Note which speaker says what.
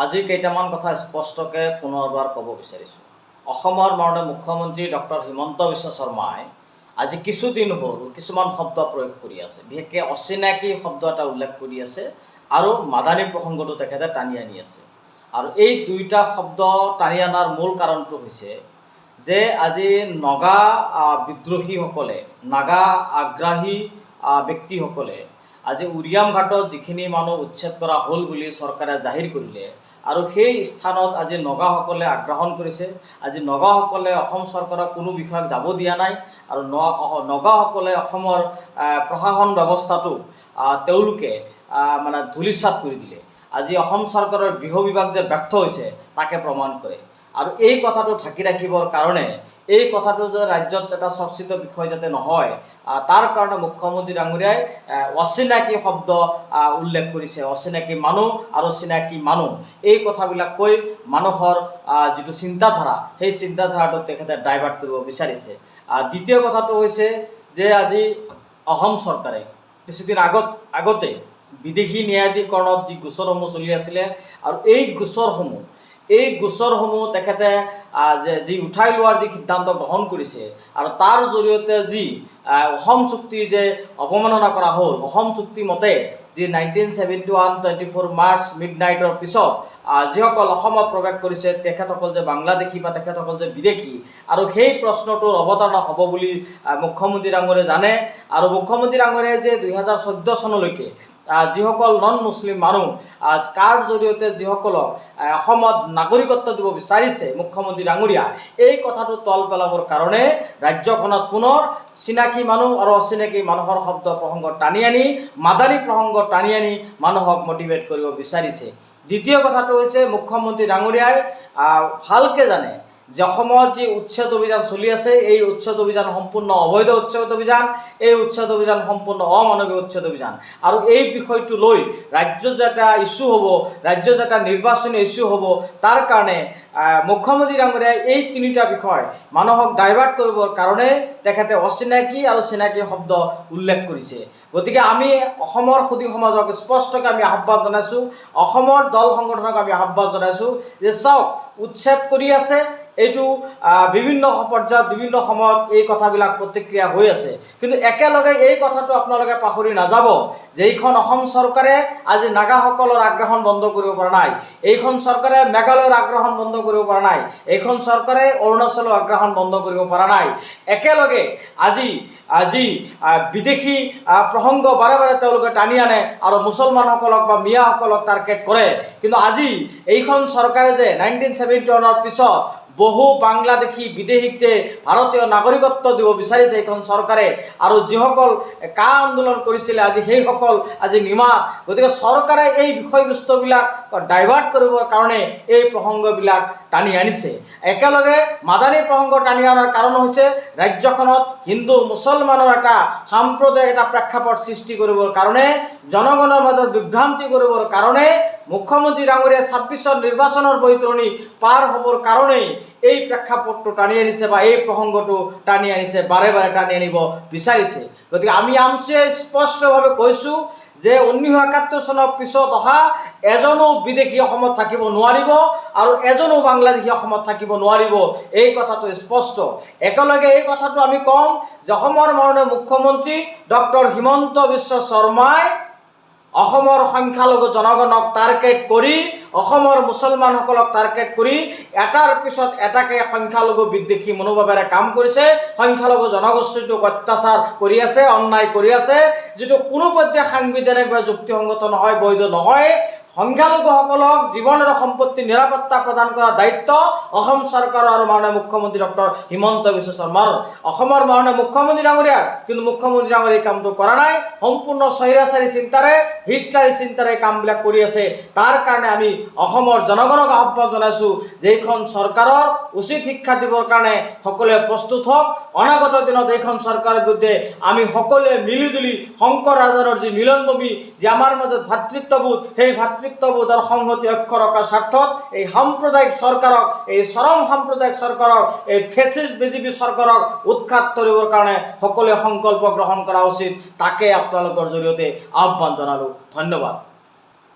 Speaker 1: আজি কেইটামান কথা স্পষ্টকৈ পুনৰবাৰ ক'ব বিচাৰিছোঁ। অসমৰ মাননীয় মুখ্যমন্ত্ৰী ডক্টৰ হিমন্ত বিশ্ব শৰ্মাই আজি কিছুদিন হ'ল কিছুমান শব্দ প্ৰয়োগ কৰি আছে, বিশেষকৈ অচিনাকি শব্দ এটা উল্লেখ কৰি আছে আৰু মাদানী প্ৰসংগটো তেখেতে টানি আনি আছে। আৰু এই দুইটা শব্দ টানি অনাৰ মূল কাৰণটো হৈছে যে আজি নগা বিদ্ৰোহীসকলে, নাগা আগ্ৰাহী ব্যক্তিসকলে আজি উৰিয়াম ঘাটত যিখিনি মানুহ উচ্ছেদ কৰা হ'ল বুলি চৰকাৰে জাহিৰ কৰিলে আৰু সেই স্থানত আজি নগাসকলে আগ্ৰাসন কৰিছে। আজি নগাসকলে অসম চৰকাৰক কোনো বিষয়ক যাব দিয়া নাই আৰু নগাসকলে অসমৰ প্ৰশাসন ব্যৱস্থাটো তেওঁলোকে ধূলিসাৎ কৰি দিলে। আজি অসম চৰকাৰৰ গৃহ বিভাগ যে ব্যৰ্থ হৈছে তাকে প্ৰমাণ কৰে। আৰু এই কথাটো ঢাকি ৰাখিবৰ কাৰণে, এই কথাটো যে ৰাজ্যত এটা চৰ্চিত বিষয় যাতে নহয় তাৰ কাৰণে মুখ্যমন্ত্ৰী ডাঙৰীয়াই অচিনাকি শব্দ উল্লেখ কৰিছে। অচিনাকি মানুহ আৰু চিনাকি মানুহ এই কথাবিলাক কৈ মানুহৰ যিটো চিন্তাধাৰা সেই চিন্তাধাৰাটো তেখেতে ডাইভাৰ্ট কৰিব বিচাৰিছে। দ্বিতীয় কথাটো হৈছে যে আজি অসম চৰকাৰে কিছুদিন আগতে বিদেশী ন্যায়াধীকৰণত যি গোচৰসমূহ চলি আছিলে আৰু এই গোচৰসমূহ তেখেতে যি উঠাই লোৱাৰ যি সিদ্ধান্ত গ্ৰহণ কৰিছে আৰু তাৰ জৰিয়তে যি অসম চুক্তি যে অৱমাননা কৰা হ'ল, অসম চুক্তি মতে যি 1971 24 মাৰ্চ মিডনাইটৰ পিছত যিসকল অসমত প্ৰৱেশ কৰিছে তেখেতসকল যে বাংলাদেশী বা তেখেতসকল যে বিদেশী, আৰু সেই প্ৰশ্নটোৰ অৱতাৰণা হ'ব বুলি মুখ্যমন্ত্ৰী ডাঙৰীয়াই জানে। আৰু মুখ্যমন্ত্ৰী ডাঙৰীয়াই যে 2014 চনলৈকে যিসকল নন মুছলিম মানুহ কাৰ জৰিয়তে যিসকলক অসমত নাগৰিকত্ব দিব বিচাৰিছে মুখ্যমন্ত্ৰী ডাঙৰীয়া, এই কথাটো তল পেলাবৰ কাৰণে ৰাজ্যখনত পুনৰ চিনাকি মানুহ আৰু অচিনাকি মানুহৰ শব্দ প্ৰসংগ টানি আনি, মাদানী প্ৰসংগ টানি আনি মানুহক মটিভেট কৰিব বিচাৰিছে। দ্বিতীয় কথাটো হৈছে মুখ্যমন্ত্ৰী ডাঙৰীয়াই ভালকৈ জানে যে অসমত যি উচ্ছেদ অভিযান চলি আছে এই উচ্ছেদ অভিযান সম্পূৰ্ণ অবৈধ উচ্ছেদ অভিযান, এই উচ্ছেদ অভিযান সম্পূৰ্ণ অমানৱীয় উচ্ছেদ অভিযান। আৰু এই বিষয়টো লৈ ৰাজ্যত যে এটা ইছ্যু হ'ব, ৰাজ্যত যে এটা নিৰ্বাচনী ইছ্যু হ'ব, তাৰ কাৰণে মুখ্যমন্ত্ৰী ডাঙৰীয়াই এই তিনিটা বিষয় মানুহক ডাইভাৰ্ট কৰিবৰ কাৰণে তেখেতে অচিনাকি আৰু চিনাকি শব্দ উল্লেখ কৰিছে। গতিকে আমি অসমৰ সুধী সমাজক স্পষ্টকৈ আমি আহ্বান জনাইছোঁ, অসমৰ দল সংগঠনক আমি আহ্বান জনাইছোঁ যে চাওক, উচ্ছেদ কৰি আছে, এইটো বিভিন্ন পৰ্যায়ত বিভিন্ন সময়ত এই কথাবিলাক প্ৰতিক্ৰিয়া হৈ আছে, কিন্তু একেলগে এই কথাটো আপোনালোকে পাহৰি নাযাব যে এইখন অসম চৰকাৰে আজি নাগাসকলৰ আগ্ৰাসন বন্ধ কৰিব পৰা নাই, এইখন চৰকাৰে মেঘালয়ৰ আগ্ৰাসন বন্ধ কৰিব পৰা নাই, এইখন চৰকাৰে অৰুণাচলৰ আগ্ৰাসন বন্ধ কৰিব পৰা নাই। একেলগে আজি বিদেশী প্ৰসংগ বাৰে বাৰে তেওঁলোকে টানি আনে আৰু মুছলমানসকলক বা মিয়াসকলক টাৰ্গেট কৰে। কিন্তু আজি এইখন চৰকাৰে যে 1971 পিছত বহু বাংলাদেশী বিদেশীক যে ভাৰতীয় নাগৰিকত্ব দিব বিচাৰিছে এইখন চৰকাৰে, আৰু যিসকল কা আন্দোলন কৰিছিলে আজি সেইসকল আজি নিমাত। গতিকে চৰকাৰে এই বিষয়বস্তুবিলাক ডাইভাৰ্ট কৰিবৰ কাৰণে এই প্ৰসংগবিলাক টানি আনিছে। একেলগে মাদানী প্ৰসংগ টানি অনাৰ কাৰণ হৈছে ৰাজ্যখনত হিন্দু মুছলমানৰ এটা সাম্প্ৰদায়িক এটা প্ৰেক্ষাপট সৃষ্টি কৰিবৰ কাৰণে, জনগণৰ মাজত বিভ্ৰান্তি কৰিবৰ কাৰণে, মুখ্যমন্ত্ৰী ডাঙৰীয়া 26ৰ নিৰ্বাচনৰ বৈতৰণি পাৰ হ'বৰ কাৰণেই এই প্ৰেক্ষাপটটো টানি আনিছে বা এই প্ৰসংগটো টানি আনিছে, বাৰে বাৰে টানি আনিব বিচাৰিছে। গতিকে আমি আমছুৱে স্পষ্টভাৱে কৈছোঁ যে 1971 চনৰ পিছত অহা এজনো বিদেশী অসমত থাকিব নোৱাৰিব আৰু এজনো বাংলাদেশী অসমত থাকিব নোৱাৰিব, এই কথাটো স্পষ্ট। একেলগে এই কথাটো আমি কম যে অসমৰ মাননীয় মুখ্যমন্ত্ৰী ডক্টৰ হিমন্ত বিশ্ব শৰ্মাই অসমৰ সংখ্যালঘু জনগণক টাৰ্গেট কৰি, অসমৰ মুছলমানসকলক টাৰ্গেট কৰি এটাৰ পিছত এটাকে সংখ্যালঘু বিদ্বেষী মনোভাৱেৰে কাম কৰিছে, সংখ্যালঘু জনগোষ্ঠীটোক অত্যাচাৰ কৰি আছে, অন্যায় কৰি আছে, যিটো কোনো পধ্যে সাংবিধানিক বা যুক্তিসংগত নহয়, বৈধ নহয়। সংখ্যালঘুসকলক জীৱন আৰু সম্পত্তি নিৰাপত্তা প্ৰদান কৰাৰ দায়িত্ব অসম চৰকাৰৰ আৰু মাননীয় মুখ্যমন্ত্ৰী ডক্টৰ হিমন্ত বিশ্ব শৰ্মাৰ। অসমৰ মাননীয় মুখ্যমন্ত্ৰী ডাঙৰীয়াৰ কিন্তু মুখ্যমন্ত্ৰী ডাঙৰীয়াই এই কামটো কৰা নাই, সম্পূৰ্ণ স্বৈৰাচাৰী চিন্তাৰে, হিটলাৰী চিন্তাৰে কামবিলাক কৰি আছে। তাৰ কাৰণে আমি অসমৰ জনগণক আহ্বান জনাইছোঁ যে এইখন চৰকাৰৰ উচিত শিক্ষা দিবৰ কাৰণে সকলোৱে প্ৰস্তুত হওক। অনাগত দিনত এইখন চৰকাৰৰ বিৰুদ্ধে আমি সকলোৱে মিলিজুলি শংকৰ ৰাজনৰ যি মিলনভূমি, যি আমাৰ মাজত ভাতৃত্ববোধ, সেই ভাতৃত্ববোধ আৰু সংহতি অক্ষৰ ৰখাৰ স্বাৰ্থত এই সাম্প্ৰদায়িক চৰকাৰক, এই চৰম সাম্প্ৰদায়িক চৰকাৰক, এই ফেচিষ্ট বিজেপি চৰকাৰক উৎখাত কৰিবৰ কাৰণে সকলোৱে সংকল্প গ্ৰহণ কৰা উচিত। তাকে আপোনালোকৰ জৰিয়তে আহ্বান জনালোঁ। ধন্যবাদ।